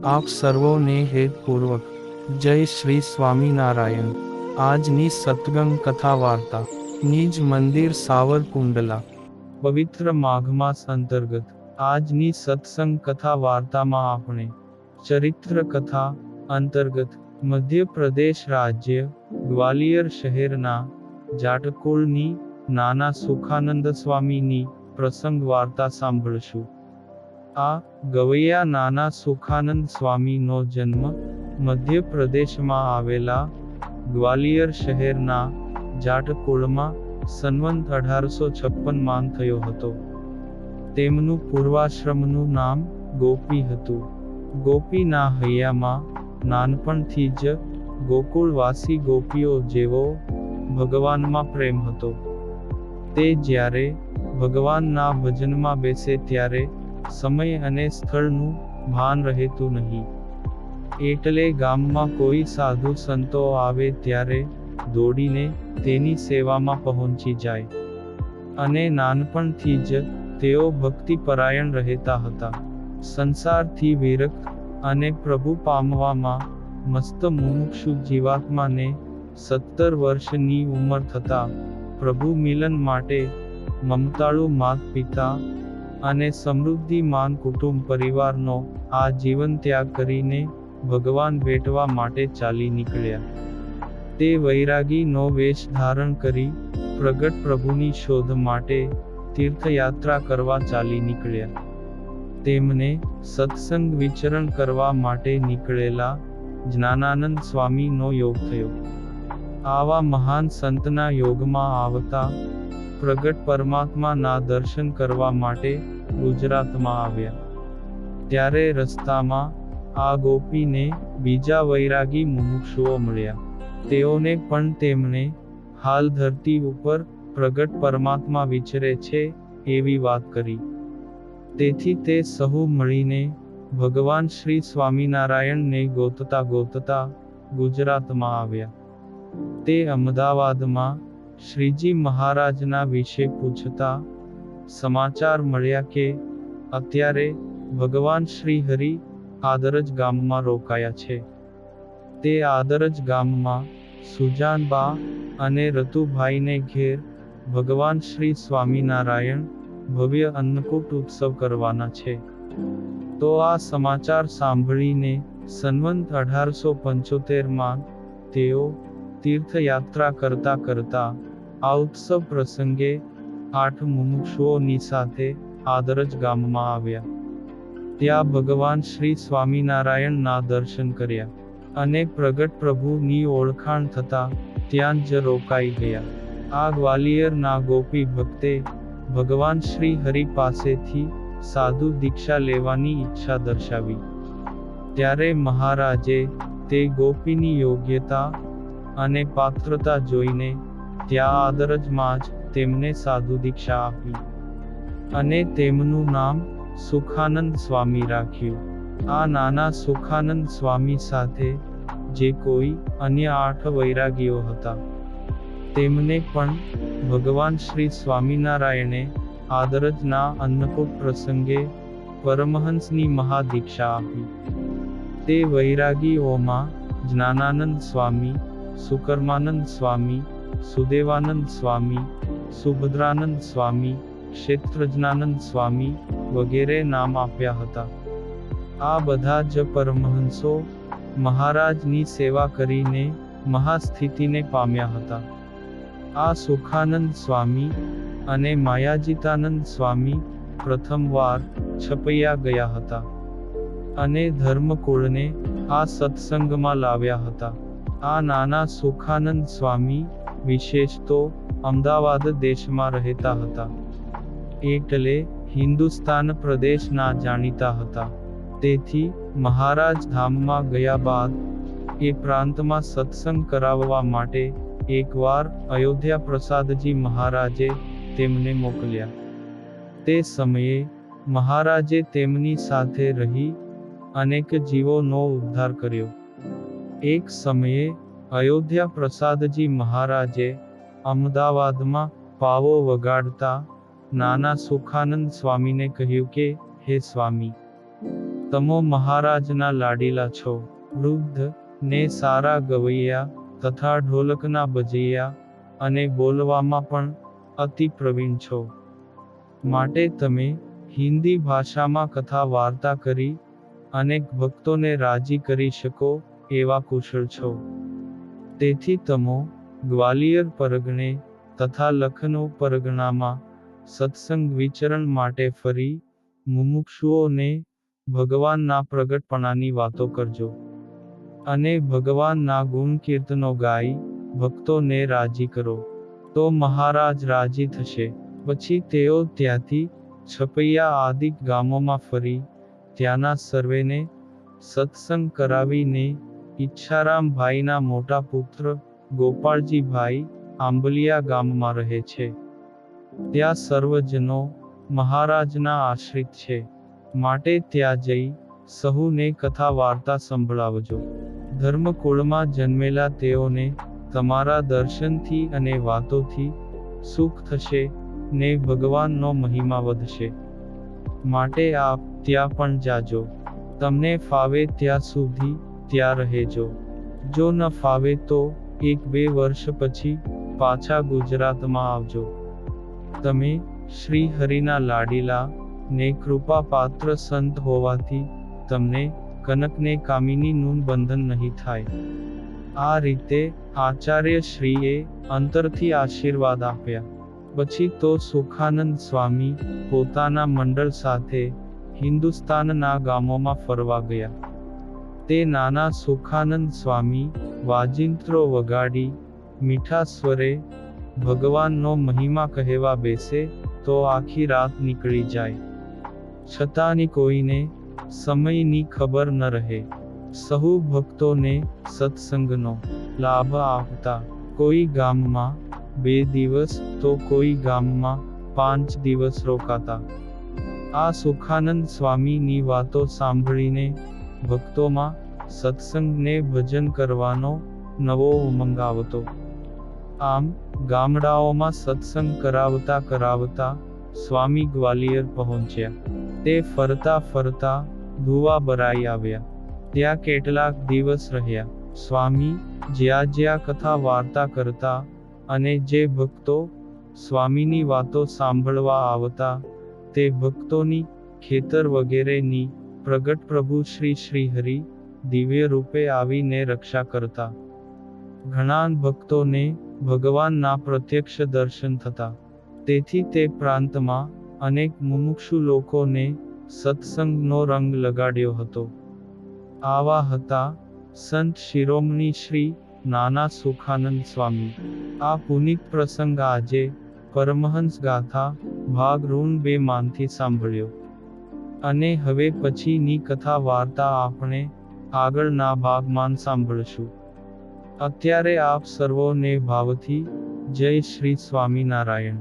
આપ સર્વોને હેતપૂર્વક જય શ્રી સ્વામિનારાયણ। આજની સત્સંગ કથા વાર્તા નિજ મંદિર સાવરકુંડલા, પવિત્ર માઘ માસ અંતર્ગત આજની સત્સંગ કથા વાર્તામાં આપણે ચરિત્ર કથા અંતર્ગત મધ્યપ્રદેશ રાજ્ય ગ્વાલિયર શહેરના જાટકુળની નાના સુખાનંદ સ્વામીની પ્રસંગ વાર્તા સાંભળશું। આ ગવૈયા નાના સુખાનંદ સ્વામીનો જન્મ મધ્યપ્રદેશમાં આવેલા ગ્વાલિયર શહેરના જાટકુળમાં સંવંત 1856 માં થયો હતો। તેમનું પૂર્વાશ્રમનું નામ ગોપી હતું। ગોપીના હૈયામાં નાનપણથી જ ગોકુળવાસી ગોપીઓ જેવો ભગવાનમાં પ્રેમ હતો। તે જ્યારે ભગવાનના ભજનમાં બેસે ત્યારે સમય અને સ્થળનું ભાન રહેતું નહીં, એટલે ગામમાં કોઈ સાધુ સંતો આવે ત્યારે દોડીને તેની સેવામાં પહોંચી જાય, અને નાનપણથી જ તેઓ ભક્તિપરાયણ રહેતા હતા। સંસારથી વિરક્ત અને પ્રભુ પામવામાં મસ્ત મુમુક્ષુ જીવાત્માને 17 વર્ષની ઉંમર થતાં પ્રભુ મિલન માટે મમતાળુ માત પિતા અને સમૃદ્ધિમાન કુટુંબ પરિવારનો આ જીવન ત્યાગ કરીને ભગવાન ભેટવા માટે ચાલી નીકળ્યા। તે વૈરાગીનો વેશ ધારણ કરી પ્રગટ પ્રભુની શોધ માટે તીર્થયાત્રા કરવા ચાલી નીકળ્યા। તેમને સત્સંગ વિચરણ કરવા માટે નીકળેલા જ્ઞાનાનંદ સ્વામીનો યોગ થયો। આવા મહાન સંતના યોગમાં આવતા પ્રગટ પરમાત્માના દર્શન કરવા માટે ગુજરાતમાં આવ્યા। ત્યારે રસ્તામાં આ ગોપીને બીજા વૈરાગી મુમુક્ષુઓ મળ્યા। તેઓને પણ તેમણે હાલ ધરતી ઉપર પ્રગટ પરમાત્મા વિચરે છે એવી વાત કરી। તેથી તે સહુ મળીને ભગવાન શ્રી સ્વામિનારાયણને ગોતતા ગોતતા ગુજરાતમાં આવ્યા। તે અમદાવાદમાં શ્રીજી મહારાજના વિશે પૂછતા સમાચાર મળ્યા કે અત્યારે ભગવાન શ્રી હરિ આદરજ ગામમાં રોકાયા છે। તે આદરજ ગામમાં સુજાનબા અને રતુભાઈને ઘેર ભગવાન શ્રી સ્વામિનારાયણ ભવ્ય અન્નકૂટ ઉત્સવ કરવાના છે। તો આ સમાચાર સાંભળીને સંવંત 1875 માં તેઓ તીર્થયાત્રા કરતા કરતા આ ઉત્સવ પ્રસંગે 8 મુમુક્ષુઓની સાથે આદરજ ગામમાં આવ્યા। ત્યાં ભગવાન શ્રી સ્વામિનારાયણના દર્શન કર્યા અને પ્રગટ પ્રભુની ઓળખાણ થતાં ત્યાં જ રોકાઈ ગયા। આ ગ્વાલિયરના ગોપી ભક્તે ભગવાન શ્રી હરિ પાસેથી સાધુ દીક્ષા લેવાની ઈચ્છા દર્શાવી। ત્યારે મહારાજે તે ગોપીની યોગ્યતા અને પાત્રતા જોઈને ત્યાં આદરજમાં જ તેમને સાધુ દીક્ષા આપી અને તેમનું નામ સુખાનંદ સ્વામી રાખ્યું। આ નાના સુખાનંદ સ્વામી સાથે જે કોઈ અન્ય 8 વૈરાગીઓ હતા, તેમને પણ ભગવાન શ્રી સ્વામિનારાયણે આદરજના અન્નકૂટ પ્રસંગે પરમહંસની મહાદીક્ષા આપી। તે વૈરાગીઓમાં જ્ઞાનાનંદ સ્વામી, સુકર્માનંદ સ્વામી, સુદેવાનંદ સ્વામી, સુભદ્રાનંદ સ્વામી, ક્ષેત્રજ્ઞાનંદ સ્વામી વગેરે નામ આપ્યા હતા। આ બધા જ પરમહંસો મહારાજની સેવા કરીને મહાસ્થિતિને પામ્યા હતા। આ સુખાનંદ સ્વામી અને માયાજીતાનંદ સ્વામી પ્રથમવાર છપૈયા ગયા હતા અને ધર્મકુળને આ સત્સંગમાં લાવ્યા હતા। આ નાના સુખાનંદ સ્વામી વિશેષ તો અમદાવાદ દેશમાં રહેતા હતા, એટલે હિન્દુસ્તાન પ્રદેશના જાણીતા હતા। તેથી મહારાજ ધામમાં ગયા બાદ એ પ્રાંતમાં સત્સંગ કરાવવા માટે એકવાર અયોધ્યા પ્રસાદજી મહારાજે તેમને મોકલ્યા। તે સમયે મહારાજે તેમની સાથે રહી અનેક જીવોનો ઉદ્ધાર કર્યો। એક સમયે અયોધ્યા પ્રસાદજી મહારાજે અમદાવાદમાં પાવો વગાડતા નાના સુખાનંદ સ્વામીને કહ્યું કે, હે સ્વામી, તમો મહારાજના લાડીલા છો, વૃદ્ધ ને સારા ગવૈયા તથા ઢોલકના બજૈયા અને બોલવામાં પણ અતિ પ્રવીણ છો. માટે તમે હિન્દી ભાષામાં કથા વાર્તા કરી અનેક ભક્તોને રાજી કરી શકો એવા કુશળ છો. તેથી તમો ગ્વાલિયર પરગણે તથા લખનૌ પરગણામાં સત્સંગ વિચરણ માટે ફરી મુમુક્ષુઓને ભગવાનના પ્રગટપણાની વાતો કરજો. અને ભગવાનના ગુણ કીર્તનો ગાઈ ભક્તોને રાજી કરો. તો મહારાજ રાજી થશે. પછી તેઓ ત્યાંથી છપૈયા આદિ ગામોમાં ફરી ત્યાંના સર્વેને સત્સંગ કરાવીને ઈચ્છારામભાઈના મોટા પુત્ર ગોપાળજીભાઈ આંબલિયા ગામમાં રહે છે. ત્યાં સર્વજનો મહારાજના આશ્રિત છે. માટે ત્યાં જઈ સહુને કથા વાર્તા સંભળાવજો. ધર્મકુળમાં જન્મેલા તેઓને તમારા દર્શનથી અને વાતોથી સુખ થશે ને ભગવાનનો મહિમા વધશે. માટે આપ ત્યાં પણ જાજો. તમને ફાવે ત્યાં સુધી ત્યાં રહેજો. જો ન ફાવે તો 1-2 વર્ષ પછી પાછા ગુજરાતમાં આવજો. તમે શ્રી હરિના લાડીલા ને કૃપાપાત્ર સંત હોવાથી તમને કનકને કામિનીનું બંધન નહીં થાય. આ રીતે આચાર્ય શ્રીએ અંતરથી આશીર્વાદ આપ્યા. પછી તો સુખાનંદ સ્વામી પોતાના મંડળ સાથે હિન્દુસ્તાનના ગામોમાં ફરવા ગયા. તે નાના સુખાનંદ સ્વામી વાજિંત્રો વગાડી મીઠા સ્વરે ભગવાનનો મહિમા કહેવા બેસે તો આખી રાત નીકળી જાય. છતાંની કોઈને સમયની ખબર ન રહે. સહુ ભક્તોને સત્સંગનો લાભ આપતા. કોઈ ગામમાં 2 દિવસ તો કોઈ ગામમાં 5 દિવસ રોકાતા. આ સુખાનંદ સ્વામીની વાતો સાંભળીને ભક્તોમાં સત્સંગને ભજન કરવાનો નવો ઉમંગ આવતો. આમ ગામડાઓમાં સત્સંગ કરાવતા કરાવતા સ્વામી ગ્વાલિયર પહોંચ્યા. તે ફરતા ફરતા ધુવાબરાઈ આવ્યા. ત્યાં કેટલાક દિવસ રહ્યા. સ્વામી જ્યાં જ્યાં કથા વાર્તા કરતા અને જે ભક્તો સ્વામીની વાતો સાંભળવા આવતા તે ભક્તોની ખેતર વગેરેની પ્રગટ પ્રભુ શ્રી શ્રીહરિ દિવ્ય રૂપે આવીને રક્ષા કરતા. ઘણા ભક્તોને ભગવાનના પ્રત્યક્ષ દર્શન થતા. તેથી તે પ્રાંતમાં અનેક મુમુક્ષુ લોકોને સત્સંગનો રંગ લગાડ્યો હતો. આવા હતા સંત શિરોમણી શ્રી નાના સુખાનંદ સ્વામી. આ પુનિત પ્રસંગ આજે પરમહંસ ગાથા ભાગ ઋણ 2 માંથી સાંભળ્યો. અને હવે પછીની કથા વાર્તા આપણે આગળના ભાગમાં સાંભળશું. અત્યારે આપ સર્વોને ભાવથી જય શ્રી સ્વામિનારાયણ.